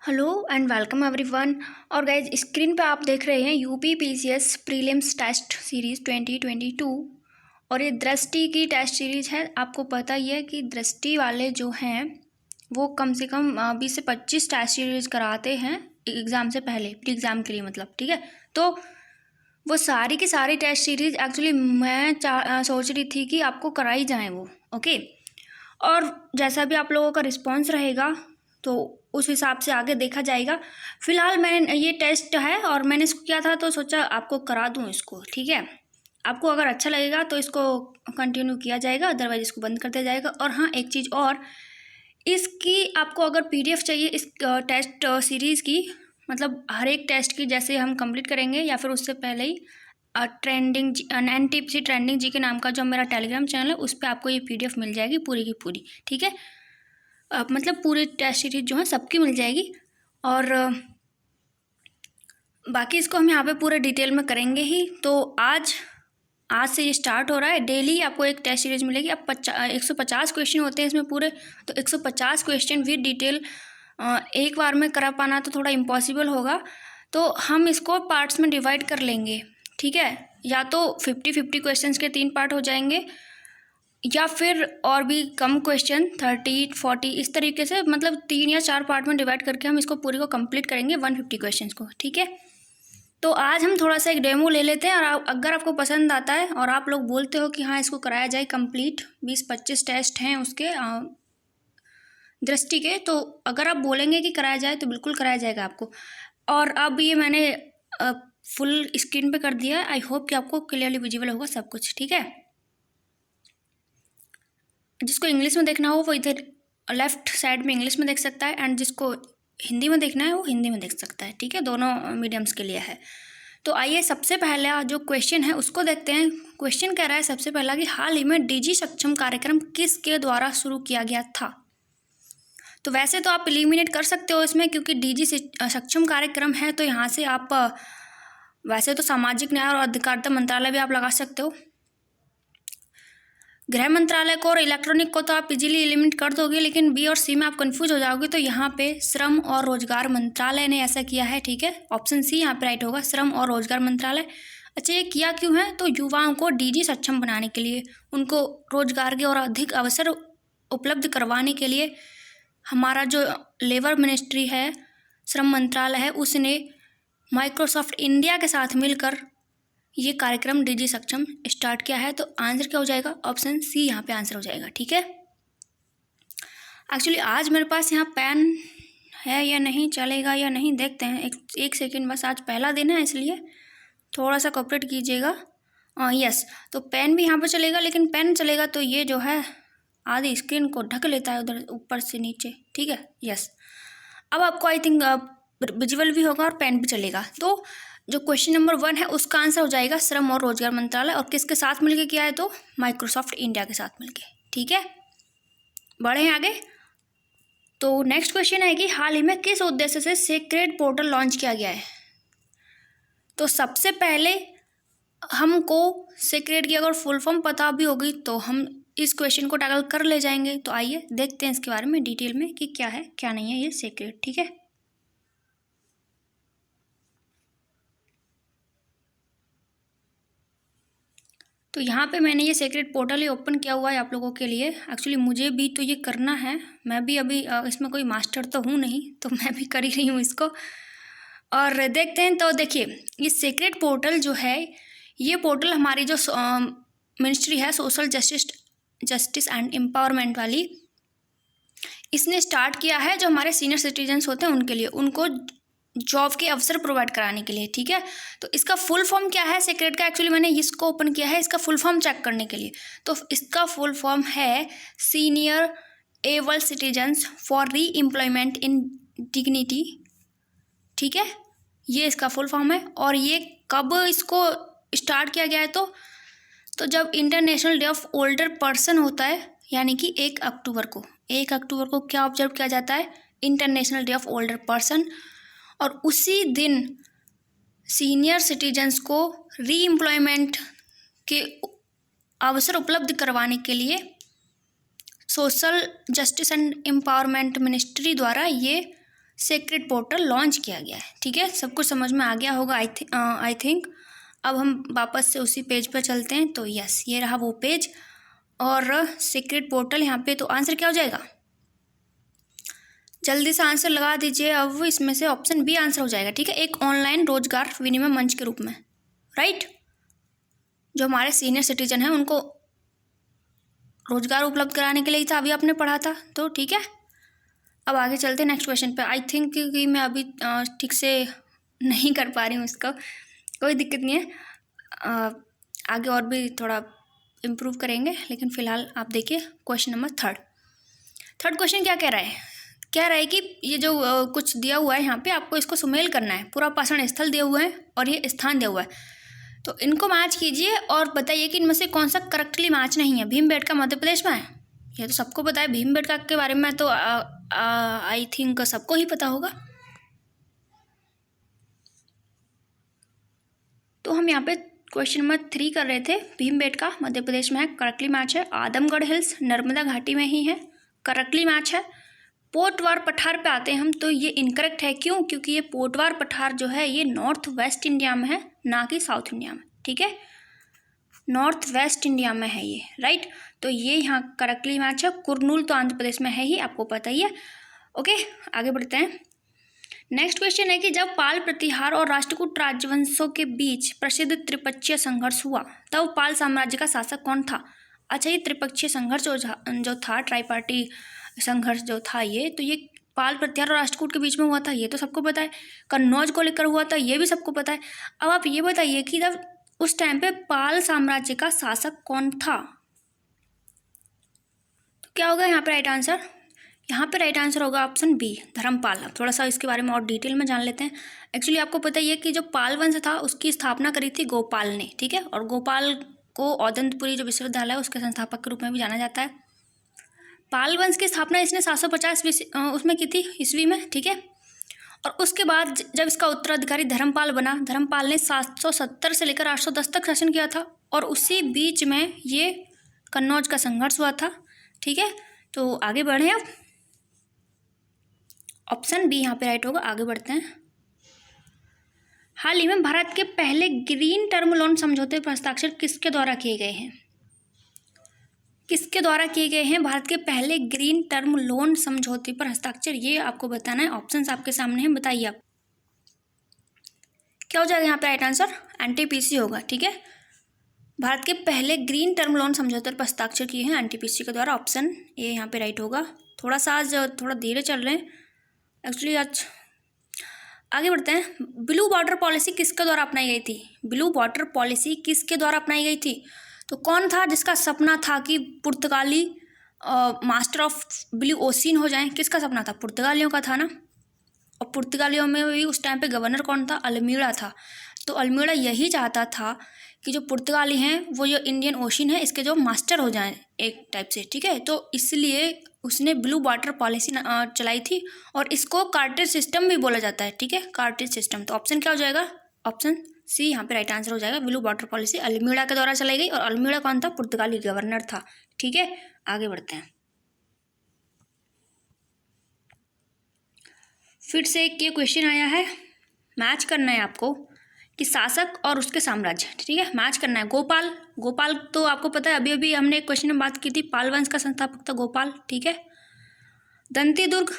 Hello and welcome everyone. और guys screen पे आप देख रहे हैं UP PCS prelims test series 2022 और ये दृष्टि की टेस्ट सीरीज़ है। आपको पता ही है कि दृष्टि वाले जो हैं वो कम से कम 20 से 25 टेस्ट सीरीज़ कराते हैं एग्ज़ाम से पहले, प्री एग्ज़ाम के लिए मतलब, ठीक है। तो वो सारी की सारी टेस्ट सीरीज़ एक्चुअली मैं सोच रही थी कि आपको कराई जाए वो, ओके। और जैसा भी आप लोगों का रिस्पॉन्स रहेगा तो उस हिसाब से आगे देखा जाएगा। फ़िलहाल मैंने ये टेस्ट है और मैंने इसको किया था तो सोचा आपको करा दूं इसको, ठीक है। आपको अगर अच्छा लगेगा तो इसको कंटिन्यू किया जाएगा, अदरवाइज इसको बंद कर दिया जाएगा। और हाँ, एक चीज़ और, इसकी आपको अगर पीडीएफ चाहिए इस टेस्ट सीरीज़ की, मतलब हर एक टेस्ट की जैसे हम कंप्लीट करेंगे या फिर उससे पहले ही ट्रेंडिंग एनटीपीसी ट्रेंडिंग जी के नाम का जो मेरा टेलीग्राम चैनल है उस पर आपको ये पीडीएफ मिल जाएगी पूरी की पूरी, ठीक है। मतलब पूरी टेस्ट सीरीज जो है सबकी मिल जाएगी। और बाकी इसको हम यहाँ पे पूरे डिटेल में करेंगे ही। तो आज से ये स्टार्ट हो रहा है। डेली आपको एक टेस्ट सीरीज मिलेगी। अब 150 क्वेश्चन होते हैं इसमें पूरे, तो 150 क्वेश्चन विद डिटेल एक बार में करा पाना तो थोड़ा इम्पॉसिबल होगा। तो हम इसको पार्ट्स में डिवाइड कर लेंगे, ठीक है। या तो 50-50 क्वेश्चन के 3 पार्ट हो जाएंगे, या फिर और भी कम क्वेश्चन 30-40 इस तरीके से, मतलब 3 या 4 पार्ट में डिवाइड करके हम इसको पूरी को कंप्लीट करेंगे 150 क्वेश्चंस को, ठीक है। तो आज हम थोड़ा सा एक डेमो ले लेते हैं और अगर आपको पसंद आता है और आप लोग बोलते हो कि हाँ इसको कराया जाए कंप्लीट, 20-25 टेस्ट हैं उसके दृष्टि के, तो अगर आप बोलेंगे कि कराया जाए तो बिल्कुल कराया जाएगा आपको। और अब ये मैंने फुल स्क्रीन पे कर दिया है। आई होप कि आपको क्लियरली विजिबल होगा सब कुछ, ठीक है। जिसको इंग्लिश में देखना हो वो इधर लेफ्ट साइड में इंग्लिश में देख सकता है, एंड जिसको हिंदी में देखना है वो हिंदी में देख सकता है, ठीक है। दोनों मीडियम्स के लिए है। तो आइए सबसे पहला जो क्वेश्चन है उसको देखते हैं। क्वेश्चन कह रहा है सबसे पहला कि हाल ही में डीजी सक्षम कार्यक्रम किसके द्वारा शुरू किया गया था। तो वैसे तो आप एलिमिनेट कर सकते हो इसमें, क्योंकि डीजी सक्षम कार्यक्रम है तो यहाँ से आप वैसे तो सामाजिक न्याय और अधिकारिता मंत्रालय भी आप लगा सकते हो। गृह मंत्रालय को और इलेक्ट्रॉनिक को तो आप इजीली एलिमिनेट कर दोगे, लेकिन बी और सी में आप कंफ्यूज हो जाओगे। तो यहाँ पे श्रम और रोजगार मंत्रालय ने ऐसा किया है, ठीक है। ऑप्शन सी यहाँ पे राइट होगा, श्रम और रोजगार मंत्रालय। अच्छा, ये किया क्यों है? तो युवाओं को डीजी सक्षम बनाने के लिए, उनको रोजगार के और अधिक अवसर उपलब्ध करवाने के लिए हमारा जो लेबर मिनिस्ट्री है, श्रम मंत्रालय है, उसने माइक्रोसॉफ्ट इंडिया के साथ मिलकर ये कार्यक्रम डीजी सक्षम स्टार्ट किया है। तो आंसर क्या हो जाएगा? ऑप्शन सी यहाँ पे आंसर हो जाएगा, ठीक है। एक्चुअली आज मेरे पास यहाँ पेन है या नहीं, चलेगा या नहीं देखते हैं। एक सेकेंड बस, आज पहला दिन है इसलिए थोड़ा सा कोऑपरेट कीजिएगा। यस, तो पेन भी यहाँ पे चलेगा, लेकिन पेन चलेगा तो ये जो है आधी स्क्रीन को ढक लेता है उधर ऊपर से नीचे, ठीक है। यस, अब आपको आई थिंक विजुअल भी होगा और पेन भी चलेगा। तो जो क्वेश्चन नंबर 1 है उसका आंसर हो जाएगा श्रम और रोजगार मंत्रालय। और किसके साथ मिलके किया है? तो माइक्रोसॉफ्ट इंडिया के साथ मिलके, ठीक है। बढ़े हैं आगे। तो नेक्स्ट क्वेश्चन है कि हाल ही में किस उद्देश्य से सेक्रेड पोर्टल लॉन्च किया गया है। तो सबसे पहले हमको सेक्रेड की अगर फुल फॉर्म पता भी होगी तो हम इस क्वेश्चन को टैकल कर ले जाएंगे। तो आइए देखते हैं इसके बारे में डिटेल में कि क्या है क्या नहीं है ये सेक्रेड, ठीक है। तो यहाँ पे मैंने ये सेक्रेड पोर्टल ही ओपन किया हुआ है आप लोगों के लिए। एक्चुअली मुझे भी तो ये करना है, मैं भी अभी इसमें कोई मास्टर तो हूँ नहीं, तो मैं भी कर ही रही हूँ इसको। और देखते हैं। तो देखिए, ये सेक्रेड पोर्टल जो है, ये पोर्टल हमारी जो मिनिस्ट्री है सोशल जस्टिस एंड एम्पावरमेंट वाली, इसने स्टार्ट किया है जो हमारे सीनियर सिटीजन्स होते हैं उनके लिए, उनको जॉब के अवसर प्रोवाइड कराने के लिए, ठीक है। तो इसका फुल फॉर्म क्या है सेक्रेड का? एक्चुअली मैंने इसको ओपन किया है इसका फुल फॉर्म चेक करने के लिए। तो इसका फुल फॉर्म है सीनियर एबल सिटीजन्स फॉर री एम्प्लॉयमेंट इन डिग्निटी, ठीक है। ये इसका फुल फॉर्म है। और ये कब इसको स्टार्ट किया गया है? तो जब international day of older person होता है, यानी कि 1 अक्टूबर को, 1 अक्टूबर को क्या ऑब्जर्व किया जाता है? International day of older person. और उसी दिन सीनियर सिटीजन्स को री एम्प्लॉयमेंट के अवसर उपलब्ध करवाने के लिए social justice and empowerment ministry द्वारा ये सेक्रेट पोर्टल लॉन्च किया गया है। ठीक है, सब कुछ समझ में आ गया होगा आई थिंक। अब हम वापस से उसी पेज पर चलते हैं। तो यस, ये रहा वो पेज और सीक्रेट पोर्टल। यहाँ पे तो आंसर क्या हो जाएगा, जल्दी से आंसर लगा दीजिए। अब इसमें से ऑप्शन बी आंसर हो जाएगा। ठीक है, एक ऑनलाइन रोजगार विनिमय मंच के रूप में, राइट, जो हमारे सीनियर सिटीजन हैं उनको रोजगार उपलब्ध कराने के लिए ही था, अभी आपने पढ़ा था। तो ठीक है, अब आगे चलते हैं नेक्स्ट क्वेश्चन पे। आई थिंक कि मैं अभी ठीक से नहीं कर पा रही हूँ इसका, कोई दिक्कत नहीं है, आगे और भी थोड़ा इम्प्रूव करेंगे। लेकिन फ़िलहाल आप देखिए क्वेश्चन नंबर थर्ड क्वेश्चन क्या कह रहा है, कह रहा है कि ये जो कुछ दिया हुआ है यहाँ पे, आपको इसको सुमेल करना है। पूरा उपासना स्थल दिया हुआ है और ये स्थान दिया हुआ है, तो इनको मैच कीजिए और बताइए कि इनमें से कौन सा करेक्टली मैच नहीं है। भीमबेटका मध्य प्रदेश में है, ये तो सबको पता है। भीमबेटका के बारे में तो आई थिंक सबको ही पता होगा। तो हम यहाँ पे क्वेश्चन नंबर 3 कर रहे थे। भीमबेटका मध्य प्रदेश में है, करेक्टली मैच है। आदमगढ़ हिल्स नर्मदा घाटी में ही है, करेक्टली मैच है। पोटवार पठार पे आते हैं हम, तो ये इनकरेक्ट है। क्यों? क्योंकि ये पोटवार पठार जो है ये नॉर्थ वेस्ट इंडिया में है, ना कि साउथ इंडिया में। ठीक है, नॉर्थ वेस्ट इंडिया में है ये, राइट। तो ये यहाँ करेक्टली मैच है। कुरनूल तो आंध्र प्रदेश में है ही, आपको पता ही है। ओके, आगे बढ़ते हैं। नेक्स्ट क्वेश्चन है कि जब पाल प्रतिहार और राष्ट्रकूट राजवंशों के बीच प्रसिद्ध त्रिपक्षीय संघर्ष हुआ, तब पाल साम्राज्य का शासक कौन था? अच्छा, ये त्रिपक्षीय संघर्ष जो था, ट्राईपार्टी संघर्ष जो था ये, तो ये पाल प्रतिहार और राष्ट्रकूट के बीच में हुआ था, ये तो सबको पता है। कन्नौज को लेकर हुआ था, ये भी सबको पता है। अब आप ये बताइए कि जब उस टाइम पे पाल साम्राज्य का शासक कौन था, तो क्या होगा यहाँ पे राइट आंसर? यहाँ पे राइट आंसर होगा ऑप्शन बी, धर्मपाल। अब थोड़ा सा इसके बारे में और डिटेल में जान लेते हैं। एक्चुअली आपको पता ही है कि जो पाल वंश था उसकी स्थापना करी थी गोपाल ने। ठीक है, और गोपाल को औदंतपुरी जो विश्वविद्यालय है उसके संस्थापक के रूप में भी जाना जाता है। पाल वंश की स्थापना इसने 750 उसमें की थी, ईस्वी में। ठीक है, और उसके बाद जब इसका उत्तराधिकारी धर्मपाल बना, धर्मपाल ने 770 से लेकर 810 तक शासन किया था, और उसी बीच में ये कन्नौज का संघर्ष हुआ था। ठीक है, तो आगे बढ़े अब, ऑप्शन बी यहाँ पे राइट होगा। आगे बढ़ते हैं। हाल ही में भारत के पहले ग्रीन टर्म लोन समझौते पर हस्ताक्षर किसके द्वारा किए गए हैं? किसके द्वारा किए गए हैं भारत के पहले ग्रीन टर्म लोन समझौते पर हस्ताक्षर? ये आपको बताना है। ऑप्शंस आपके सामने हैं, बताइए आप क्या हो जाएगा यहाँ पे राइट आंसर? एनटीपीसी होगा। ठीक है, भारत के पहले ग्रीन टर्म लोन समझौते पर हस्ताक्षर किए हैं एनटीपीसी के द्वारा। ऑप्शन ए यहाँ पे राइट होगा। थोड़ा सा आज थोड़ा धीरे चल रहे हैं एक्चुअली आज। आगे बढ़ते हैं। ब्लू वाटर पॉलिसी किसके द्वारा अपनाई गई थी? ब्लू वाटर पॉलिसी किसके द्वारा अपनाई गई थी? तो कौन था जिसका सपना था कि पुर्तगाली मास्टर ऑफ ब्लू ओशियन हो जाएं? किसका सपना था? पुर्तगालियों का था ना। और पुर्तगालियों में भी उस टाइम पे गवर्नर कौन था? अल्मीड़ा था। तो अल्मीड़ा यही चाहता था कि जो पुर्तगाली हैं वो जो इंडियन ओशियन है इसके जो मास्टर हो जाएं एक टाइप से। ठीक है, तो इसलिए उसने ब्लू वाटर पॉलिसी चलाई थी, और इसको कार्टेज सिस्टम भी बोला जाता है। ठीक है, कार्टेज सिस्टम। तो ऑप्शन क्या हो जाएगा? ऑप्शन सी यहाँ पे राइट आंसर हो जाएगा। ब्लू वाटर पॉलिसी अल्मीड़ा के द्वारा चलाई गई, और अल्मीड़ा कौन था? पुर्तगाली गवर्नर था। ठीक है, आगे बढ़ते हैं। फिर से एक ये क्वेश्चन आया है, मैच करना है आपको कि शासक और उसके साम्राज्य। ठीक है, मैच करना है। गोपाल तो आपको पता है, अभी अभी हमने एक क्वेश्चन में बात की थी, पाल वंश का संस्थापक था गोपाल। ठीक है, दंतीदुर्ग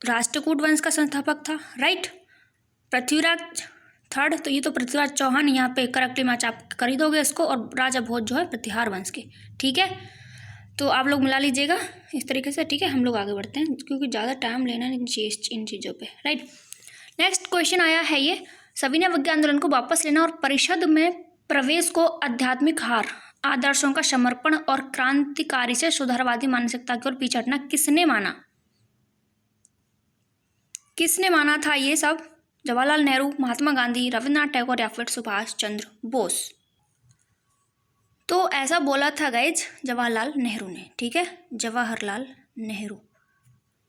राष्ट्रकूट वंश का संस्थापक था, राइट। पृथ्वीराज थर्ड, तो ये तो पृथ्वीराज चौहान यहाँ पे करेक्टली मैच आप कर ही दोगे इसको, और राजा भोज जो है प्रतिहार वंश के। ठीक है, तो आप लोग मिला लीजिएगा इस तरीके से। ठीक है, हम लोग आगे बढ़ते हैं क्योंकि ज़्यादा टाइम लेना नहीं चाहिए इन चीज़ों पे, राइट। नेक्स्ट क्वेश्चन आया है ये, सविनय अवज्ञा आंदोलन को वापस लेना और परिषद में प्रवेश को आध्यात्मिक हार, आदर्शों का समर्पण और क्रांतिकारी से सुधारवादी मानसिकता की ओर पीछे हटना किसने माना? किसने माना था ये सब? जवाहरलाल नेहरू, महात्मा गांधी, रविन्द्रनाथ टैगोर या फिर सुभाष चंद्र बोस? तो ऐसा बोला था गाइज जवाहरलाल नेहरू ने। ठीक है, जवाहरलाल नेहरू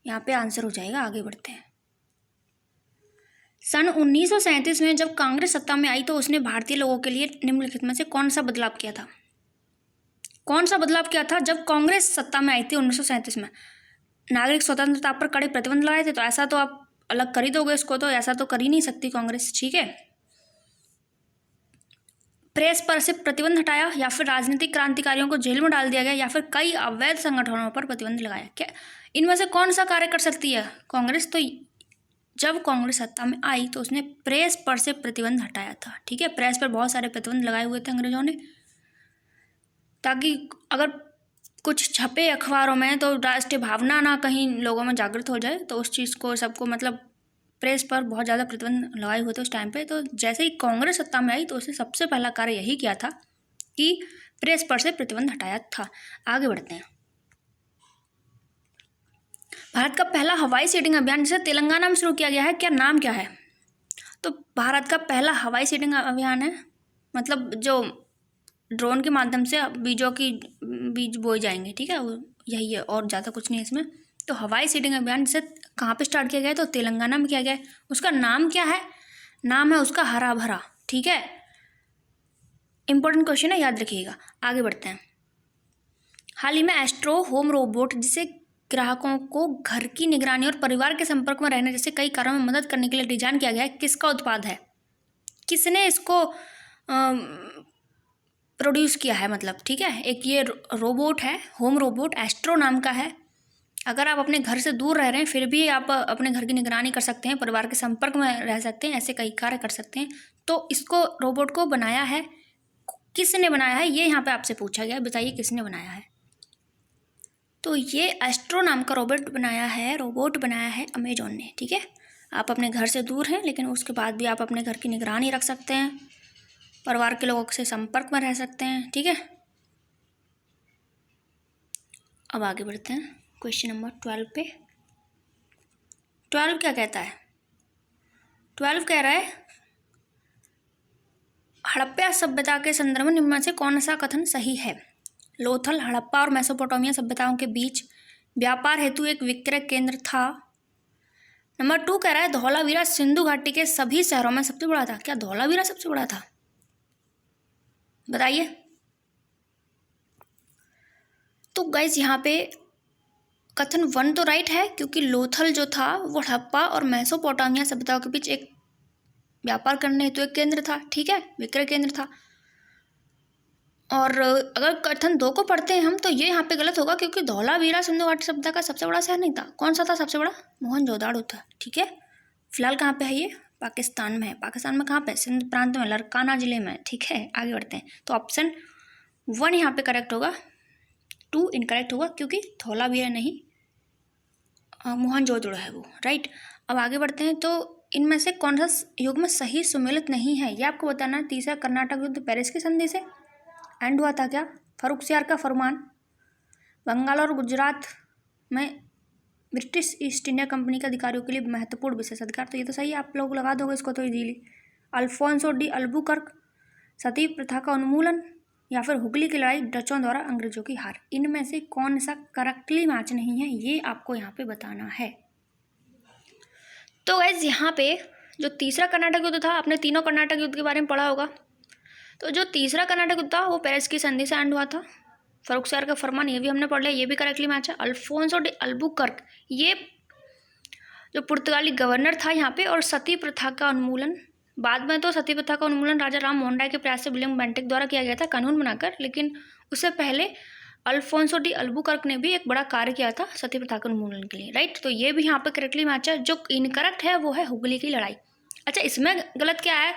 यहाँ पे आंसर हो जाएगा। आगे बढ़ते हैं। सन 1937 में जब कांग्रेस सत्ता में आई तो उसने भारतीय लोगों के लिए निम्नलिखित में से कौन सा बदलाव किया था? कौन सा बदलाव किया था जब कांग्रेस सत्ता में आई थी 1937 में? नागरिक स्वतंत्रता पर कड़े प्रतिबंध लगाए थे। तो ऐसा तो आप अलग कर ही दोगे इसको, तो ऐसा तो कर ही नहीं सकती कांग्रेस, ठीक है। प्रेस पर से प्रतिबंध हटाया, या फिर राजनीतिक क्रांतिकारियों को जेल में डाल दिया गया, या फिर कई अवैध संगठनों पर प्रतिबंध लगाया। क्या इनमें से कौन सा कार्य कर सकती है कांग्रेस? तो जब कांग्रेस सत्ता में आई तो उसने प्रेस पर से प्रतिबंध हटाया था, ठीक है। प्रेस पर बहुत सारे प्रतिबंध लगाए हुए थे अंग्रेजों ने, ताकि अगर कुछ छपे अखबारों में तो राष्ट्रीय भावना ना कहीं लोगों में जागृत हो जाए, तो उस चीज़ को सबको मतलब प्रेस पर बहुत ज़्यादा प्रतिबंध लगाए हुए थे उस टाइम पे। तो जैसे ही कांग्रेस सत्ता में आई तो उसने सबसे पहला कार्य यही किया था कि प्रेस पर से प्रतिबंध हटाया था। आगे बढ़ते हैं। भारत का पहला हवाई सीडिंग अभियान जिसे तेलंगाना में शुरू किया गया है, क्या नाम क्या है? तो भारत का पहला हवाई सीडिंग अभियान है, मतलब जो ड्रोन के माध्यम से बीज बोए जाएंगे, ठीक है, वो यही है और ज़्यादा कुछ नहीं इसमें। तो हवाई सीडिंग अभियान जिसे कहाँ पे स्टार्ट किया गया है? तो तेलंगाना में किया गया है। उसका नाम क्या है? नाम है उसका हरा भरा, ठीक है। इंपॉर्टेंट क्वेश्चन है, याद रखिएगा। आगे बढ़ते हैं। हाल ही में एस्ट्रो होम रोबोट, जिसे ग्राहकों को घर की निगरानी और परिवार के संपर्क में रहने जैसे कई कार्यों में मदद करने के लिए डिजाइन किया गया है, किसका उत्पाद है? किसने इसको प्रोड्यूस किया है, मतलब, ठीक है। एक ये रोबोट है, होम रोबोट, एस्ट्रो नाम का है। अगर आप अपने घर से दूर रह रहे हैं फिर भी आप अपने घर की निगरानी कर सकते हैं, परिवार के संपर्क में रह सकते हैं, ऐसे कई कार्य कर सकते हैं। तो इसको रोबोट को बनाया है, किसने बनाया है, ये यहाँ पे आपसे पूछा गया, बताइए किसने बनाया है। तो ये एस्ट्रो नाम का रोबोट बनाया है अमेजोन ने, ठीक है। आप अपने घर से दूर हैं लेकिन उसके बाद भी आप अपने घर की निगरानी रख सकते हैं, परिवार के लोगों से संपर्क में रह सकते हैं, ठीक है। अब आगे बढ़ते हैं क्वेश्चन नंबर 12 पे। 12 क्या कहता है? 12 कह रहा है हड़प्पा सभ्यता के संदर्भ में निम्न में से कौन सा कथन सही है? लोथल हड़प्पा और मेसोपोटामिया सभ्यताओं के बीच व्यापार हेतु एक विक्रय केंद्र था। नंबर 2 कह रहा है धौलावीरा सिंधु घाटी के सभी शहरों में सबसे बड़ा था। क्या धौलावीरा सबसे बड़ा था? बताइए। तो गाइस यहाँ पे कथन 1 तो राइट है, क्योंकि लोथल जो था वो हड़प्पा और मेसोपोटामिया सभ्यताओं के बीच एक व्यापार करने हेतु एक केंद्र था, ठीक है, विक्रय केंद्र था। और अगर कथन 2 को पढ़ते हैं हम तो ये यहाँ पे गलत होगा, क्योंकि धौलावीरा सिंधु घाटी सभ्यता का सबसे बड़ा शहर नहीं था। कौन सा था सबसे बड़ा? मोहनजोदाड़ो था, ठीक है। फिलहाल कहाँ पे है ये? पाकिस्तान में है। पाकिस्तान में कहाँ पे? सिंध प्रांत में, लरकाना जिले में, ठीक है। आगे बढ़ते हैं। तो ऑप्शन 1 यहाँ पे करेक्ट होगा, 2 इनकरेक्ट होगा, क्योंकि धौलावीरा नहीं, मोहनजोदड़ो है वो, राइट। अब आगे बढ़ते हैं। तो इनमें से कौन सा युग में सही सुमेलित नहीं है, ये आपको बताना है। तीसरा कर्नाटक युद्ध पेरिस की संधि से एंड हुआ था क्या? फर्रुखसियार का फरमान, बंगाल और गुजरात में ब्रिटिश ईस्ट इंडिया कंपनी के अधिकारियों के लिए महत्वपूर्ण विशेषाधिकार। तो ये तो सही है, आप लोग लगा दोगे इसको तो इजीली। अल्फोंसो डी अल्बुकर्क, सती प्रथा का उन्मूलन, या फिर हुगली की लड़ाई, डचों द्वारा अंग्रेजों की हार। इनमें से कौन सा करेक्टली मैच नहीं है, ये आपको यहाँ पे बताना है। तो गाइस यहाँ पे जो तीसरा कर्नाटक युद्ध था, आपने तीनों कर्नाटक युद्ध के बारे में पढ़ा होगा। तो जो तीसरा कर्नाटक युद्ध था वो पेरिस की संधि से एंड हुआ था। फर्रुखसियार का फरमान, ये भी हमने पढ़ लिया, ये भी करेक्टली मैच है। अल्फोंसो डी अल्बुकर्क, ये जो पुर्तगाली गवर्नर था यहाँ पे, और सती प्रथा का उन्मूलन, बाद में तो सती प्रथा का उन्मूलन राजा राम मोहन राय के प्रयास से विलियम बेंटिक द्वारा किया गया था कानून बनाकर, लेकिन उससे पहले अल्फोंसो डी अल्बुकर्क ने भी एक बड़ा कार्य किया था सती प्रथा के उन्मूलन के लिए, राइट। तो ये भी यहाँ पे करेक्टली मैच है। जो इनकरेक्ट है वो है हुगली की लड़ाई। अच्छा, इसमें गलत क्या है?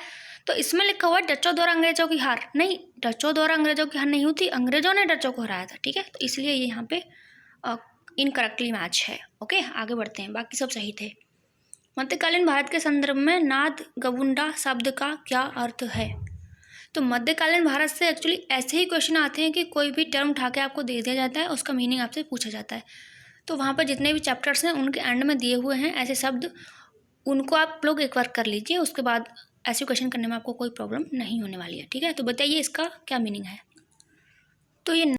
तो इसमें लिखा हुआ है डचों द्वारा अंग्रेजों की हार। नहीं, डचों द्वारा अंग्रेजों की हार नहीं हुई थी, अंग्रेजों ने डचों को हराया था, ठीक है। तो इसलिए ये यहाँ पे इनकरेक्टली मैच है। ओके, आगे बढ़ते हैं, बाकी सब सही थे। मध्यकालीन भारत के संदर्भ में नाद गवुंडा शब्द का क्या अर्थ है? तो मध्यकालीन भारत से एक्चुअली ऐसे ही क्वेश्चन आते हैं कि कोई भी टर्म उठा के आपको दे दिया जाता है, उसका मीनिंग आपसे पूछा जाता है। तो वहाँ पर जितने भी चैप्टर्स हैं उनके एंड में दिए हुए हैं ऐसे शब्द, उनको आप लोग एक बार कर लीजिए, उसके बाद ऐसे क्वेश्चन करने में आपको कोई प्रॉब्लम नहीं होने वाली है, ठीक है। तो बताइए इसका क्या मीनिंग है? तो ये